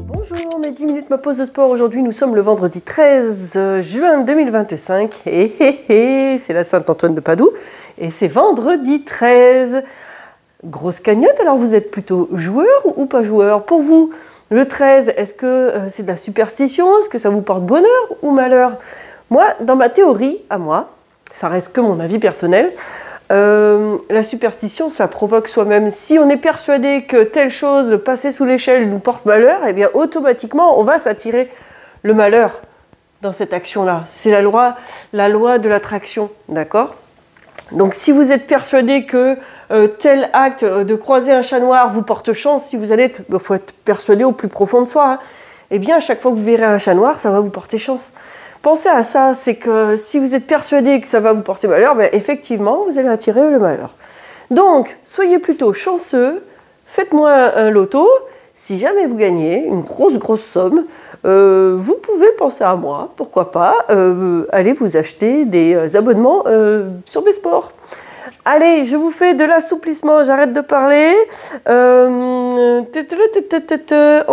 Bonjour, mes 10 minutes ma pause de sport. Aujourd'hui, nous sommes le vendredi 13 juin 2025 et c'est la Saint-Antoine de Padoue et c'est vendredi 13. Grosse cagnotte, alors vous êtes plutôt joueur ou pas joueur? Pour vous, le 13, est-ce que c'est de la superstition? Est-ce que ça vous porte bonheur ou malheur? Moi, dans ma théorie, à moi, ça reste que mon avis personnel, la superstition, ça provoque soi-même. Si on est persuadé que telle chose, passer sous l'échelle, nous porte malheur, eh bien automatiquement, on va s'attirer le malheur dans cette action-là. C'est la loi de l'attraction, d'accord? Donc si vous êtes persuadé que tel acte de croiser un chat noir vous porte chance, si vous allez, il faut être persuadé au plus profond de soi, hein, eh bien à chaque fois que vous verrez un chat noir, ça va vous porter chance. Pensez à ça, c'est que si vous êtes persuadé que ça va vous porter malheur, ben effectivement, vous allez attirer le malheur. Donc, soyez plutôt chanceux, faites-moi un loto. Si jamais vous gagnez une grosse somme, vous pouvez penser à moi, pourquoi pas, aller vous acheter des abonnements sur mes sports. Allez, je vous fais de l'assouplissement, j'arrête de parler. On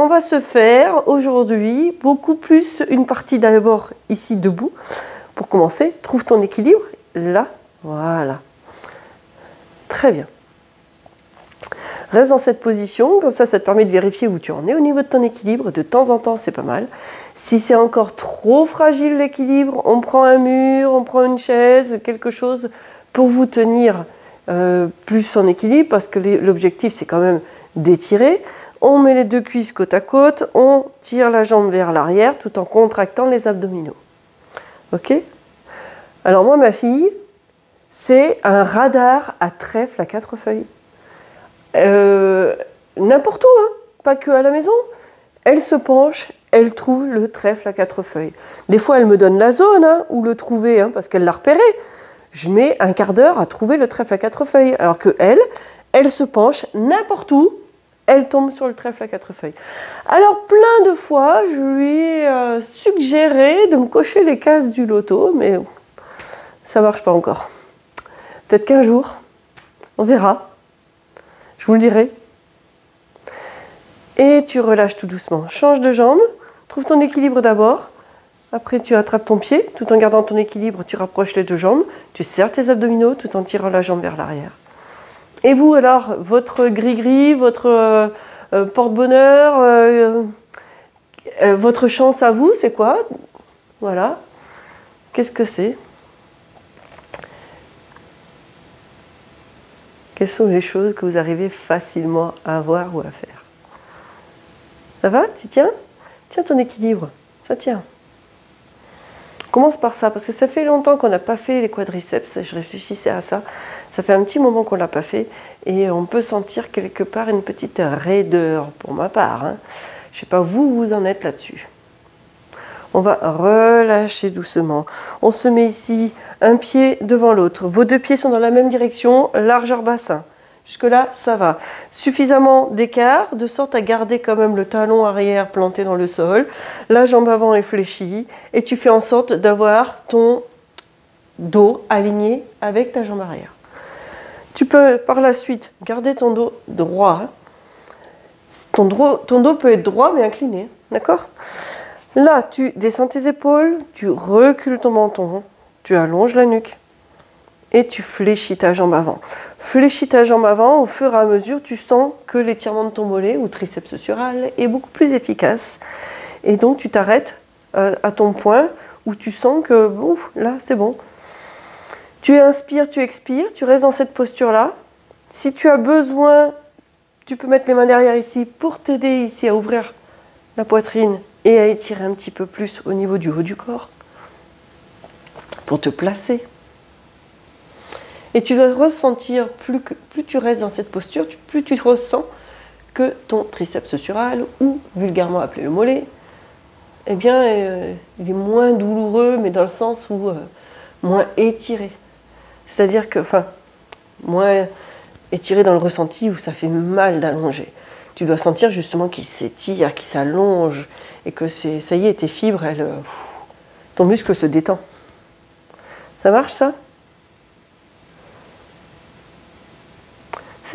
va se faire aujourd'hui beaucoup plus une partie d'abord ici debout. Pour commencer, trouve ton équilibre. Là, voilà. Très bien. Reste dans cette position, comme ça te permet de vérifier où tu en es au niveau de ton équilibre. De temps en temps, c'est pas mal. Si c'est encore trop fragile l'équilibre, on prend un mur, on prend une chaise, quelque chose pour vous tenir plus en équilibre, parce que l'objectif c'est quand même d'étirer. On met les deux cuisses côte à côte, on tire la jambe vers l'arrière tout en contractant les abdominaux. Ok? Alors moi, ma fille, c'est un radar à trèfle à 4 feuilles. N'importe où, hein, pas que à la maison. Elle se penche, elle trouve le trèfle à 4 feuilles. Des fois, elle me donne la zone hein, où le trouver, hein, parce qu'elle l'a repéré. Je mets un quart d'heure à trouver le trèfle à 4 feuilles. Alors que elle se penche n'importe où, elle tombe sur le trèfle à 4 feuilles. Alors plein de fois, je lui ai suggéré de me cocher les cases du loto, mais ça ne marche pas encore. Peut-être qu'un jour, on verra. Je vous le dirai. Et tu relâches tout doucement. Change de jambe, trouve ton équilibre d'abord. Après, tu attrapes ton pied, tout en gardant ton équilibre, tu rapproches les deux jambes, tu serres tes abdominaux tout en tirant la jambe vers l'arrière. Et vous, alors, votre gris-gris, votre porte-bonheur, votre chance à vous, c'est quoi? Voilà. Qu'est-ce que c'est? Quelles sont les choses que vous arrivez facilement à avoir ou à faire? Ça va? Tu tiens? Tiens ton équilibre. Ça tient. Commence par ça, parce que ça fait longtemps qu'on n'a pas fait les quadriceps, je réfléchissais à ça, ça fait un petit moment qu'on ne l'a pas fait, et on peut sentir quelque part une petite raideur, pour ma part. Hein. Je ne sais pas vous, vous en êtes là-dessus. On va relâcher doucement. On se met ici, un pied devant l'autre. Vos deux pieds sont dans la même direction, largeur bassin. Jusque-là, ça va. Suffisamment d'écart, de sorte à garder quand même le talon arrière planté dans le sol. La jambe avant est fléchie. Et tu fais en sorte d'avoir ton dos aligné avec ta jambe arrière. Tu peux par la suite garder ton dos droit. Ton dos peut être droit mais incliné. D'accord? Là, tu descends tes épaules, tu recules ton menton, tu allonges la nuque. Et tu fléchis ta jambe avant. Fléchis ta jambe avant, au fur et à mesure, tu sens que l'étirement de ton mollet ou triceps sural est beaucoup plus efficace. Et donc, tu t'arrêtes à ton point où tu sens que, ouf, là, c'est bon. Tu inspires, tu expires, tu restes dans cette posture-là. Si tu as besoin, tu peux mettre les mains derrière ici pour t'aider ici à ouvrir la poitrine et à étirer un petit peu plus au niveau du haut du corps. Pour te placer. Et tu dois ressentir, plus tu restes dans cette posture, plus tu ressens que ton triceps sural, ou vulgairement appelé le mollet, eh bien, il est moins douloureux, mais dans le sens où moins étiré. C'est-à-dire que, enfin, moins étiré dans le ressenti où ça fait mal d'allonger. Tu dois sentir justement qu'il s'étire, qu'il s'allonge, et que ça y est, tes fibres, ton muscle se détend. Ça marche ça?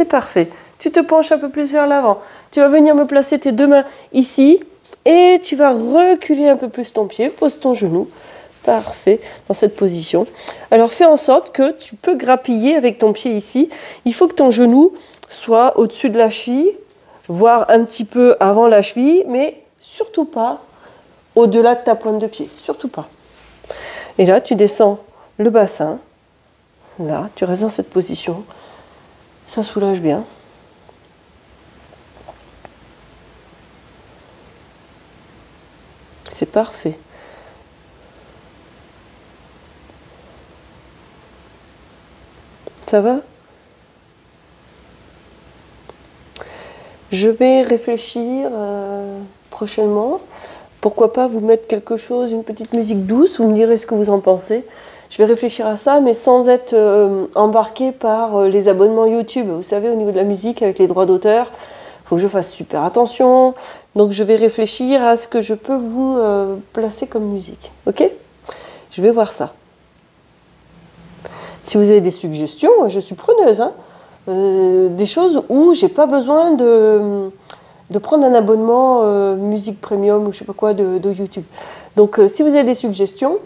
C'est parfait. Tu te penches un peu plus vers l'avant. Tu vas venir me placer tes deux mains ici et tu vas reculer un peu plus ton pied. Pose ton genou. Parfait, dans cette position. Alors fais en sorte que tu peux grappiller avec ton pied ici. Il faut que ton genou soit au-dessus de la cheville, voire un petit peu avant la cheville, mais surtout pas au-delà de ta pointe de pied. Surtout pas. Et là, tu descends le bassin. Là, tu restes dans cette position. Ça soulage bien. C'est parfait. Ça va? Je vais réfléchir prochainement. Pourquoi pas vous mettre quelque chose, une petite musique douce, vous me direz ce que vous en pensez. Je vais réfléchir à ça, mais sans être embarqué par les abonnements YouTube. Vous savez, au niveau de la musique, avec les droits d'auteur, il faut que je fasse super attention. Donc je vais réfléchir à ce que je peux vous placer comme musique. Ok? Je vais voir ça. Si vous avez des suggestions, je suis preneuse. Hein. Des choses où j'ai pas besoin de prendre un abonnement musique premium ou je sais pas quoi de YouTube. Donc si vous avez des suggestions,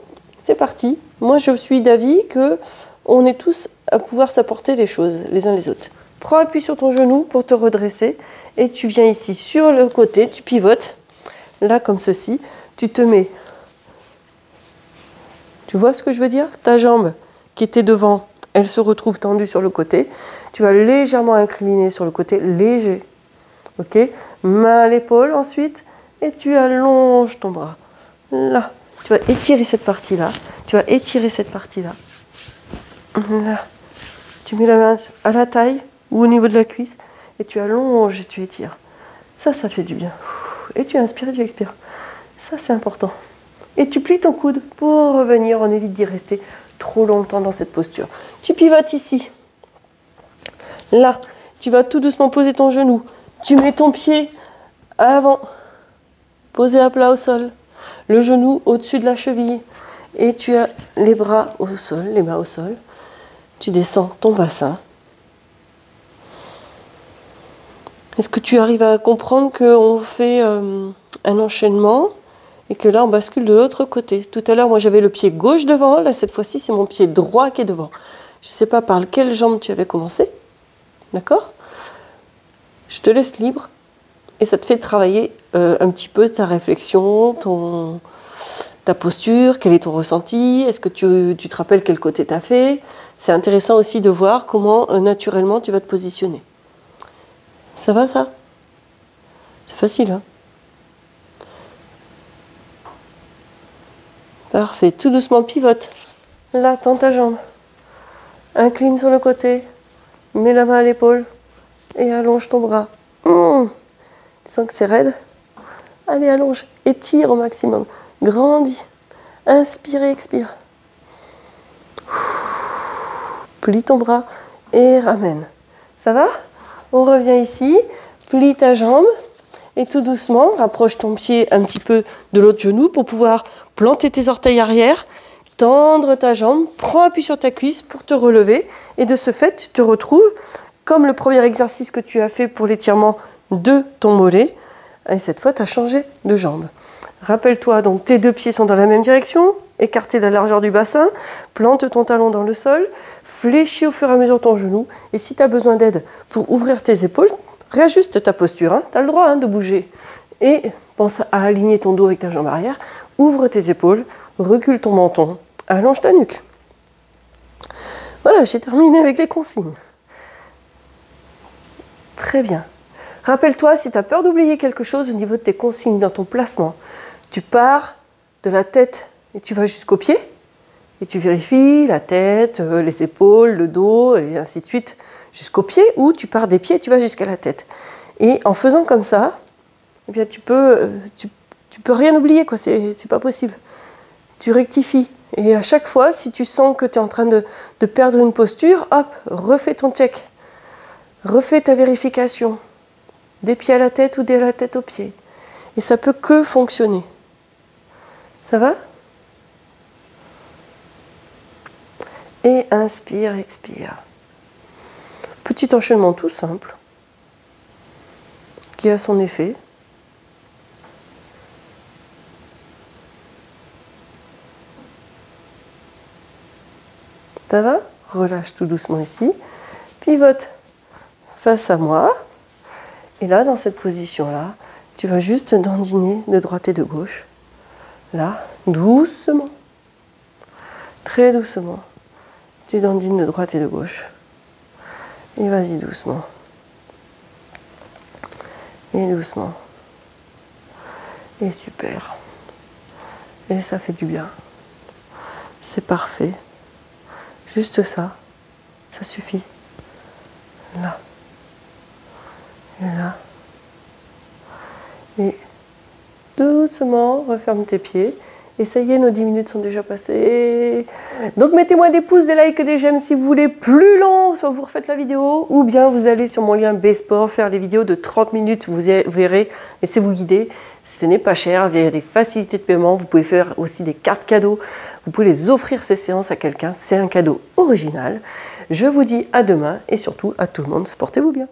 c'est parti. Moi je suis d'avis que on est tous à pouvoir s'apporter les choses les uns les autres. Prends appui sur ton genou pour te redresser et tu viens ici sur le côté, tu pivotes, là comme ceci, tu te mets. Tu vois ce que je veux dire? Ta jambe qui était devant, elle se retrouve tendue sur le côté. Tu vas légèrement incliner sur le côté, léger. Ok? Main à l'épaule ensuite, et tu allonges ton bras. Là, tu vas étirer cette partie-là. Tu vas étirer cette partie-là. Là, tu mets la main à la taille ou au niveau de la cuisse, et tu allonges et tu étires. Ça fait du bien. Et tu inspires et tu expires. Ça, c'est important. Et tu plies ton coude pour revenir. On évite d'y rester trop longtemps dans cette posture. Tu pivotes ici. Là, tu vas tout doucement poser ton genou. Tu mets ton pied avant, posé à plat au sol. Le genou au-dessus de la cheville. Et tu as les bras au sol, les mains au sol. Tu descends ton bassin. Est-ce que tu arrives à comprendre qu'on fait un enchaînement et que là, on bascule de l'autre côté? Tout à l'heure, moi, j'avais le pied gauche devant. Là, cette fois-ci, c'est mon pied droit qui est devant. Je ne sais pas par quelle jambe tu avais commencé. D'accord? Je te laisse libre. Et ça te fait travailler un petit peu ta réflexion, ta posture, quel est ton ressenti, est-ce que tu te rappelles quel côté tu as fait. C'est intéressant aussi de voir comment naturellement tu vas te positionner. Ça va ça? C'est facile, hein? Parfait, tout doucement pivote. Là, tends ta jambe. Incline sur le côté, mets la main à l'épaule et allonge ton bras. Tu sens que c'est raide? Allez, allonge, étire au maximum. Grandis. Inspire et expire. Plie ton bras et ramène. Ça va? On revient ici. Plie ta jambe et tout doucement, rapproche ton pied un petit peu de l'autre genou pour pouvoir planter tes orteils arrière, tendre ta jambe, prends appui sur ta cuisse pour te relever et de ce fait, tu te retrouves comme le premier exercice que tu as fait pour l'étirement de ton mollet. Et cette fois, tu as changé de jambe. Rappelle-toi, donc tes deux pieds sont dans la même direction, écartés de la largeur du bassin, plante ton talon dans le sol, fléchis au fur et à mesure ton genou. Et si tu as besoin d'aide pour ouvrir tes épaules, réajuste ta posture. Hein. Tu as le droit de bouger. Et pense à aligner ton dos avec ta jambe arrière. Ouvre tes épaules, recule ton menton, allonge ta nuque. Voilà, j'ai terminé avec les consignes. Très bien. Rappelle-toi, si tu as peur d'oublier quelque chose au niveau de tes consignes dans ton placement, tu pars de la tête et tu vas jusqu'aux pieds et tu vérifies la tête, les épaules, le dos et ainsi de suite jusqu'aux pieds, ou tu pars des pieds et tu vas jusqu'à la tête. Et en faisant comme ça, eh bien tu peux rien oublier, quoi. C'est pas possible. Tu rectifies. Et à chaque fois, si tu sens que tu es en train de perdre une posture, hop, refais ton check. Refais ta vérification. Des pieds à la tête ou de la tête aux pieds. Et ça peut que fonctionner. Ça va? Et inspire, expire. petit enchaînement tout simple qui a son effet. Ça va? Relâche tout doucement ici. Pivote face à moi. Et là, dans cette position-là, tu vas juste dandiner de droite et de gauche. Là, doucement. Très doucement. Tu dandines de droite et de gauche. Et vas-y doucement. Et doucement. Et super. Et ça fait du bien. C'est parfait. Juste ça. Ça suffit. Là. Et là. Et doucement, referme tes pieds. Et ça y est, nos 10 minutes sont déjà passées. Donc mettez-moi des pouces, des likes, des j'aime si vous voulez plus long, soit vous refaites la vidéo, ou bien vous allez sur mon lien B-Sport faire les vidéos de 30 minutes, vous verrez, laissez-vous guider. Ce n'est pas cher, il y a des facilités de paiement, vous pouvez faire aussi des cartes cadeaux, vous pouvez les offrir ces séances à quelqu'un, c'est un cadeau original. Je vous dis à demain et surtout à tout le monde, portez-vous bien.